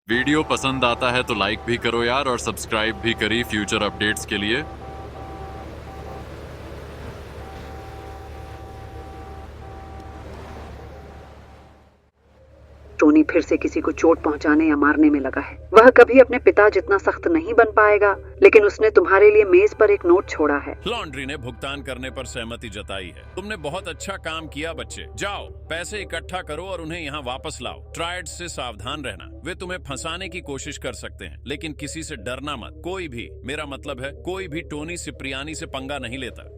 Video पसंद आता है तो लाइक भी करो यार, और सब्सक्राइब भी करी फ्यूचर अपडेट्स के लिए। टोनी फिर से किसी को चोट पहुंचाने या मारने में लगा है। वह कभी अपने पिता जितना सख्त नहीं बन पाएगा, लेकिन उसने तुम्हारे लिए मेज पर एक नोट छोड़ा है। लॉन्ड्री ने भुगतान करने पर सहमति जताई है। तुमने बहुत अच्छा काम किया बच्चे। जाओ, पैसे इकट्ठा करो और उन्हें यहाँ वापस लाओ। ट्रायड्स से सावधान रहना, वे तुम्हें फंसाने की कोशिश कर सकते हैं, लेकिन किसी से डरना मत। कोई भी, मेरा मतलब है कोई भी टोनी सिप्रियानी से पंगा नहीं लेता।